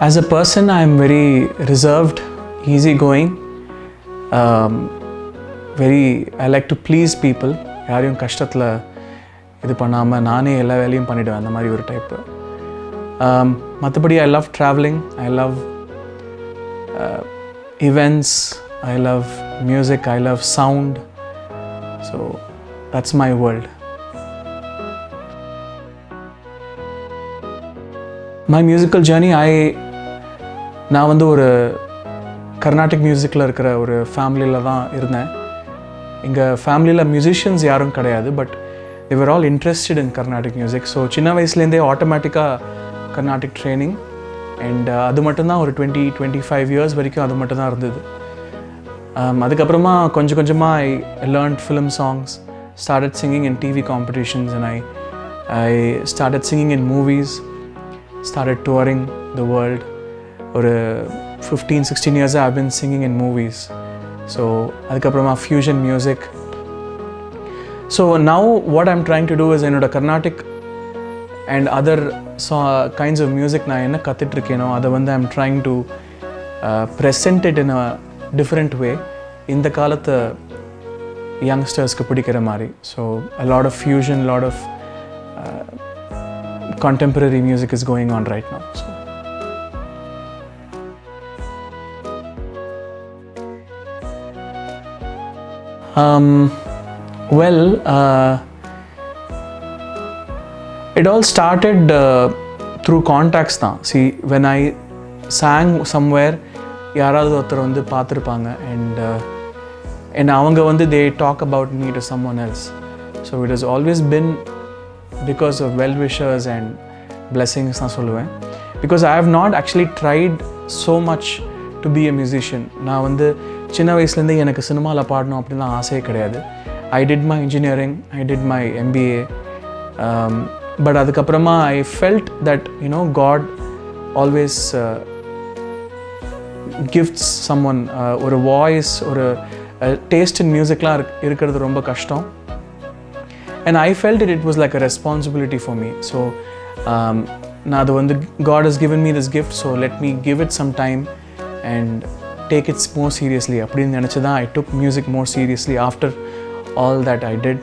As a person, I am very reserved, easygoing. I like to please people. யாரையும் கஷ்டத்தில் இது பண்ணாமல் நானே எல்லா வேலையும் பண்ணிவிடுவேன், அந்த மாதிரி ஒரு டைப்பு. மற்றபடி I love traveling, I love events, I love music, I love sound. So that's my world. My musical journey, நான் வந்து ஒரு கர்நாடிக் மியூசிக்கில் இருக்கிற ஒரு ஃபேமிலியில் தான் இருந்தேன். எங்கள் ஃபேமிலியில் மியூசிஷியன்ஸ் யாரும் கிடையாது, but they were all interested in Carnatic music. So சின்ன வயசுலேருந்தே ஆட்டோமேட்டிக்காக கர்நாடிக் ட்ரைனிங் அண்ட் அது மட்டும்தான் ஒரு 20-25 இயர்ஸ் வரைக்கும் அது மட்டும்தான் இருந்தது. அதுக்கப்புறமா கொஞ்சம் கொஞ்சமாக I learned film songs, started singing in TV competitions, and I started singing in movies, started touring the world. ஒரு 15-16 years I've been singing in movies. So அதுக்கப்புறமா fusion music. So now what I'm trying to do is என்னோட Carnatic and other kinds of music நான் என்ன கற்றுட்ருக்கேனோ அதை வந்து I'm trying to present it in a different way, இந்த காலத்து யங்ஸ்டர்ஸ்க்கு பிடிக்கிற மாதிரி. So a lot of fusion, a lot of contemporary music is going on right now. So it all started through contacts தான். See, when I sang somewhere, யாராவது ஒருத்தர் வந்து பார்த்துருப்பாங்க and அவங்க வந்து they talk about me to someone else. So it has always been because of well-wishers and blessings நான் சொல்லுவேன். Because I have not actually tried so much to be a musician. நான் வந்து சின்ன வயசுலேருந்து எனக்கு சினிமாவில் பாடணும் அப்படின்லாம் ஆசையே கிடையாது. I did my engineering, I did my MBA, but அதுக்கப்புறமா I felt that God always gives someone ஒரு வாய்ஸ், ஒரு டேஸ்ட் இன் மியூசிக்லாம் இருக்கிறது ரொம்ப கஷ்டம். And I felt it was like a responsibility for me. So நான் அது வந்து God has given me this gift, so let me give it some time and take it more seriously. அப்படின்னு நினச்சி தான் I took music more seriously after all that I did.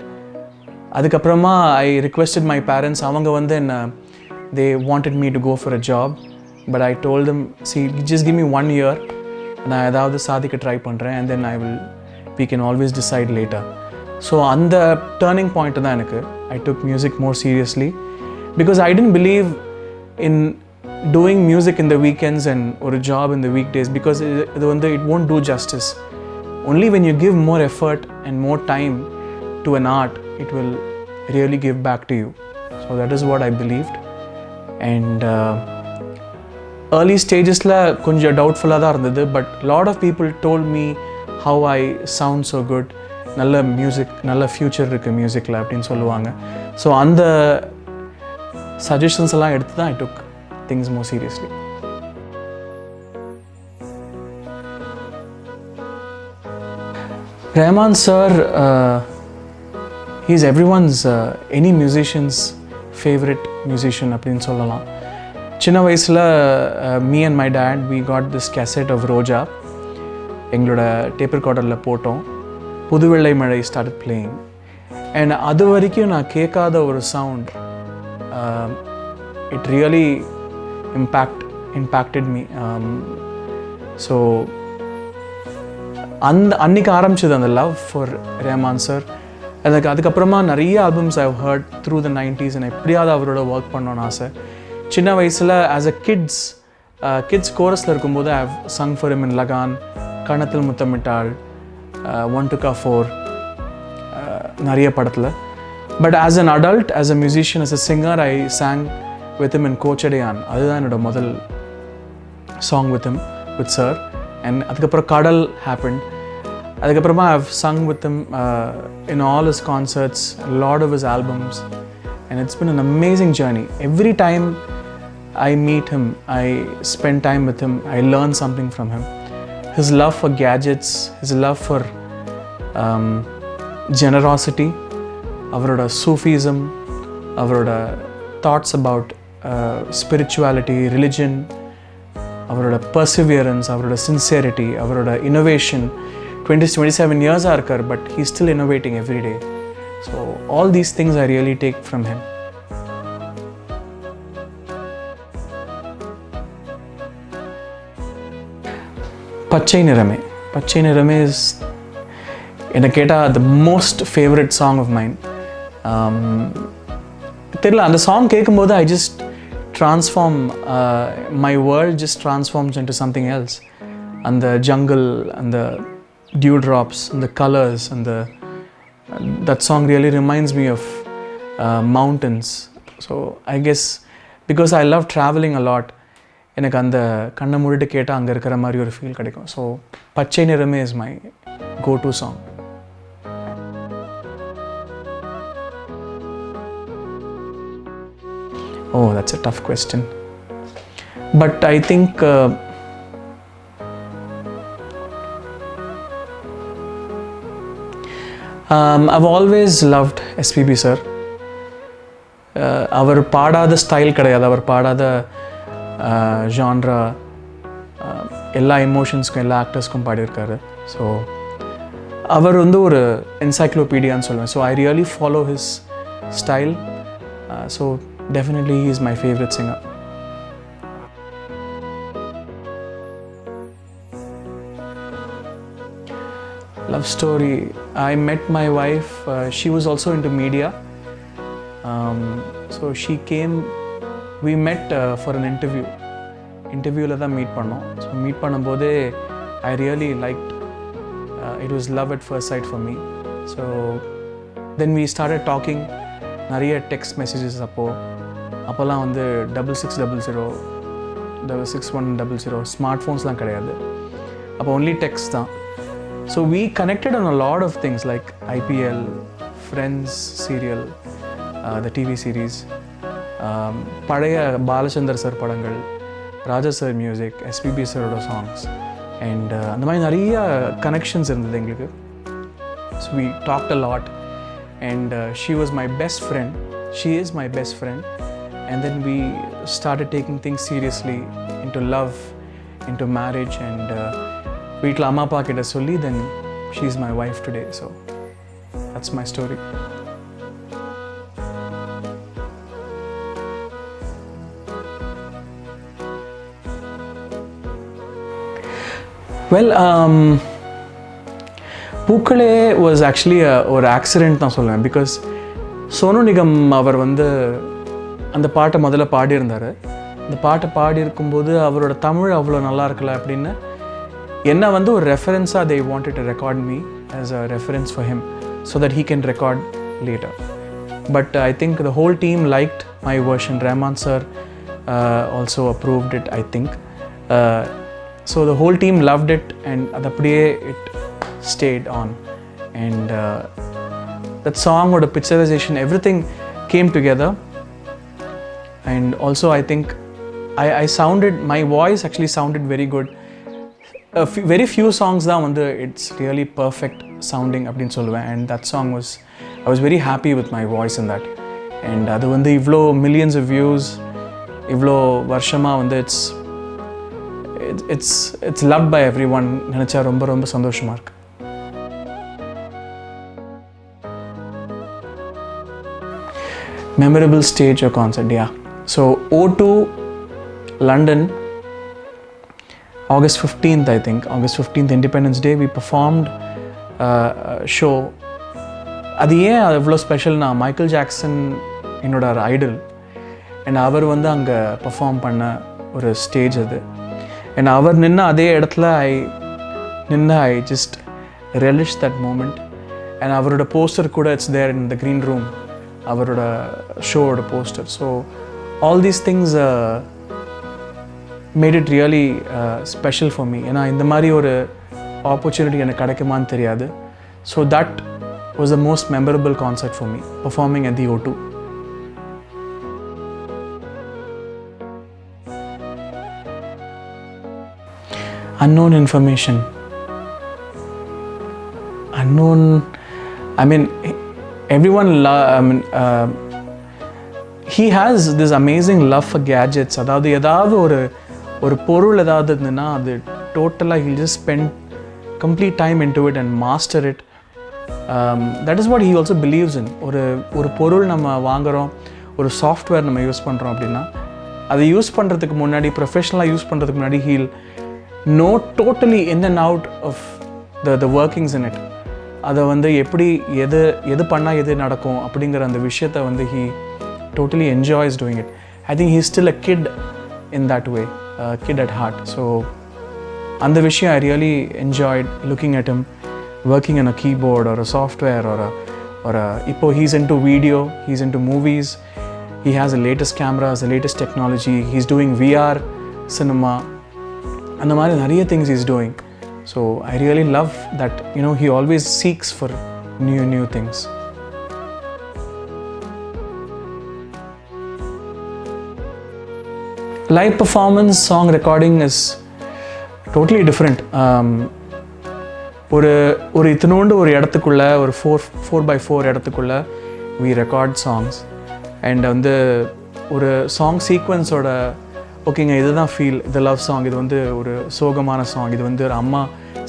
அதுக்கப்புறமா I requested my parents. அவங்க வந்து they wanted me to go for a job, but I told them, see, just give me 1 year, நான் ஏதாவது சாதிக்க try பண்ணுறேன், and then we can always decide later. So அந்த turning point தான் எனக்கு. I took music more seriously because I didn't believe in doing music in the weekends and or a job in the weekdays, because it won't do justice. Only when you give more effort and more time to an art, it will really give back to you. So that is what I believed. And early stages la konja doubtful ah da irundhathu, but lot of people told me how I sound so good, nalla music, nalla future irukku music la appdin solluvaanga. So and the suggestions alla eduthu da I took things more seriously. Rahman sir, he's everyone's, any musician's favorite musician appdin sollalam. சின்ன வயசில் me and my dad, we got this cassette of ரோஜா எங்களோட tape ரெக்கார்டரில் போட்டோம். புதுவெள்ளை மழை started playing, and அது வரைக்கும் நான் கேட்காத ஒரு sound, it really impacted me. So அன்னைக்கு ஆரம்பிச்சது அந்த லவ் ஃபார் ரஹ்மான் சார். அதுக்கப்புறமா நிறைய albums I have heard through the 90s, and எப்படியாவது அவரோட ஒர்க் பண்ணணும்னு ஆசை. சின்ன வயசில் ஆஸ் அ கிட்ஸ் கோரஸில் இருக்கும்போது I have sung for him in Lagaan, கணத்தில் முத்தமிட்டாள், 1 to 4, நிறைய படத்தில். But as an adult, as a musician, as a singer, I sang with him in Kochadaiiyaan. அதுதான் என்னோட முதல் சாங் with sir. And அதுக்கப்புறம் கடல் happened. அதுக்கப்புறமா I've sung with him in all his concerts, a lot of his albums, and it's been an amazing journey. Every time I meet him, I spend time with him, I learn something from him. His love for gadgets, his love for generosity, அவரோட Sufism, அவரோட thoughts about spirituality, religion, அவரோட perseverance, அவரோட sincerity, அவரோட innovation. 27 years இருக்கார், but he's still innovating every day. So all these things I really take from him. பச்சை நிறமே. பச்சை நிறமே is என்ன கேட்டால் the most favorite song of mine. தெரியல, அந்த சாங் கேட்கும்போது I just transform, my world just transforms into something else. And the jungle and the dewdrops and the colors and that song really reminds me of mountains. So I guess because I love traveling a lot, எனக்கு அந்த கண்ணை மூடிட்டு கேட்டால் அங்கே இருக்கிற மாதிரி ஒரு feel கிடைக்கும். ஸோ பச்சை நிறமே is my go-to song. Oh, that's a tough question. But I think I've always loved SPB sir. அவர் பாடாத ஸ்டைல் கிடையாது, அவர் பாடாத ஜான்ரா, எல்லா எமோஷன்ஸ்க்கும் எல்லா ஆக்டர்ஸ்க்கும் பாடியிருக்காரு. ஸோ அவர் வந்து ஒரு என்சைக்ளோபீடியான்னு சொல்லுவேன். So I really follow his style. So definitely he is my favorite singer. Love story. I met my wife. She was also into media. So she came. We met for an interview. Interviewல தான் meet பண்ணோம். So meet பண்ணும்போதே I really liked. It was love at first sight for me. So then we started talking. நிறைய text messages அப்போல்லாம் வந்து 6600 6100 smart ஃபோன்ஸ்லாம் கிடையாது. அப்போ only text தான். So we connected on a lot of things like IPL, Friends serial, the TV series, பழைய Balachander sir படங்கள், ராஜா sir music, SPB சாரோட songs and அந்த மாதிரி நிறைய கனெக்ஷன்ஸ் இருந்தது எங்களுக்கு. So we talked a lot. And she was my best friend. She is my best friend. And then we started taking things seriously, into love, into marriage, and வீட்டில் அம்மா அப்பா கிட்ட சொல்லி then she is my wife today. So that's my story. Well, பூக்களே was actually ஒரு accident தான் சொல்லுவேன். Because Sonu Nigam அவர் வந்து அந்த பாட்டை முதல்ல பாடியிருந்தார். அந்த பாட்டை பாடியிருக்கும்போது அவரோட தமிழ் அவ்வளோ நல்லா இருக்கல அப்படின்னு என்னை வந்து ஒரு ரெஃபரன்ஸாக they wanted to record me as a reference for him so that he can record later. But I think the whole team liked my version. Rahman sir also approved it, I think. So the whole team loved it and அது அப்படியே it stayed on. And that song or the picturization, everything came together. And also I think I sounded, my voice actually sounded very good. Very few songs தான் வந்து it's really perfect sounding அப்படின்னு சொல்லுவேன். And that song was, I was very happy with my voice in that. And அது வந்து இவ்வளோ millions of views, இவ்வளோ வருஷமாக வந்து it's loved by everyone. நினச்சா ரொம்ப ரொம்ப சந்தோஷமாக இருக்கு. Memorable stage or concert, yeah. So O2 London, August 15th, I think. August 15th, Independence Day, we performed a show. அது ஏன் அவ்வளோ ஸ்பெஷல்னா, மைக்கேல் ஜாக்சன் என்னோட ஐடல். அண்ட் அவர் வந்து அங்கே பர்ஃபார்ம் பண்ண ஒரு ஸ்டேஜ் அது. அண்ட் அவர் நின்ன அதே இடத்துல I just relished that moment. And அவரோட போஸ்டர் கூட it's there in the green room, அவரோட ஷோவோட poster. So all these things made it really special for me. ஏன்னா இந்த மாதிரி ஒரு ஆப்பர்ச்சுனிட்டி எனக்கு கிடைக்குமான்னு தெரியாது. So that was the most memorable concert for me, performing at the O2. Unknown information. Unknown, I mean, everyone he has this amazing love for gadgets. அதாவது ஏதாவது ஒரு பொருள் ஏதாவது இருந்ததுன்னா அது டோட்டலாக he'll just spend complete time in to it and master it. That is what he also believes in. ஒரு பொருள் நம்ம வாங்குகிறோம், ஒரு சாஃப்ட்வேர் நம்ம யூஸ் பண்ணுறோம் அப்படின்னா அதை யூஸ் பண்ணுறதுக்கு முன்னாடி, ப்ரொஃபஷ்னலாக யூஸ் பண்ணுறதுக்கு முன்னாடி he'll know totally in and out of the workings in it. அதை வந்து எப்படி எது பண்ணால் எது நடக்கும் அப்படிங்கிற அந்த விஷயத்தை வந்து he totally enjoys doing it. I think he still a kid in that way, kid at heart. So அந்த விஷயம் I really enjoyed looking at him working on a keyboard or a software or இப்போ he's into video, he's into movies, he has the latest cameras, the latest technology, he's doing VR cinema, அந்த மாதிரி நிறைய things he's doing. So I really love that, he always seeks for new things. Live performance, song recording is totally different. ஒரு இத்தினோண்டு ஒரு இடத்துக்குள்ள, ஒரு 4x4 இடத்துக்குள்ள we record songs and வந்து ஒரு சாங் சீக்வன்ஸோட ஓகேங்க இதுதான் ஃபீல், இது லவ் சாங், இது வந்து ஒரு சோகமான சாங், இது வந்து ஒரு அம்மா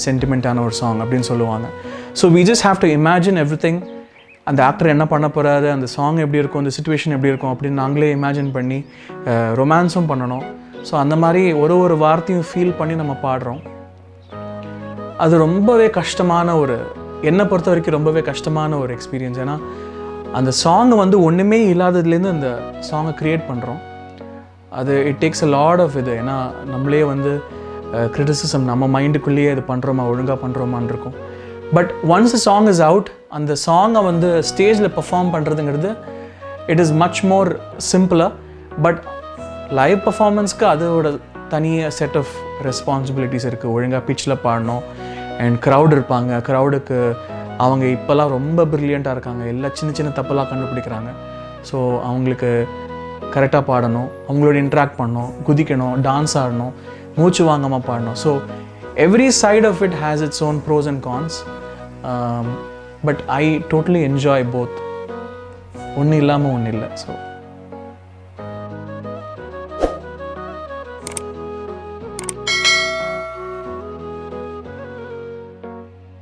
சென்டிமெண்ட்டான ஒரு சாங் அப்படின்னு சொல்லுவாங்க. So we just have to imagine everything. அந்த ஆக்டர் என்ன பண்ண போகிறாரு, அந்த சாங் எப்படி இருக்கும், அந்த சுச்சுவேஷன் எப்படி இருக்கும் அப்படின்னு நாங்களே இமேஜின் பண்ணி ரொமான்ஸும் பண்ணணும். ஸோ அந்த மாதிரி ஒரு வார்த்தையும் ஃபீல் பண்ணி நம்ம பாடுறோம். அது ரொம்பவே கஷ்டமான என்னை பொறுத்த வரைக்கும் ரொம்பவே கஷ்டமான ஒரு எக்ஸ்பீரியன்ஸ். ஏன்னா அந்த சாங்கை வந்து ஒன்றுமே இல்லாததுலேருந்து அந்த சாங்கை க்ரியேட் பண்ணுறோம். அது it takes a lot of இது. ஏன்னா நம்மளே வந்து கிரிட்டிசிசம் நம்ம மைண்டுக்குள்ளேயே இது பண்ணுறோமா, ஒழுங்காக பண்ணுறோமான்னு இருக்கும். But once the song is out, அந்த சாங்கை வந்து ஸ்டேஜில் பர்ஃபார்ம் பண்ணுறதுங்கிறது இட் இஸ் மச் மோர் சிம்பிளாக. பட் லைவ் பர்ஃபார்மன்ஸ்க்கு அதோட தனியாக செட் ஆஃப் ரெஸ்பான்சிபிலிட்டிஸ் இருக்குது. ஒழுங்காக பிச்சில் பாடணும் அண்ட் க்ரௌட் இருப்பாங்க. க்ரௌடுக்கு அவங்க இப்போல்லாம் ரொம்ப ப்ரில்லியண்ட்டாக இருக்காங்க, எல்லா சின்ன தப்பெல்லாம் கண்டுபிடிக்கிறாங்க. ஸோ அவங்களுக்கு கரெக்டாக பாடணும், அவங்களோட இன்ட்ராக்ட் பண்ணணும், குதிக்கணும், டான்ஸ் ஆடணும், மூச்சு வாங்காமல் பாடணும். So every side of it has its own pros and cons, but I totally enjoy both. ஒன்று இல்லாமல் ஒன்று இல்லை. ஸோ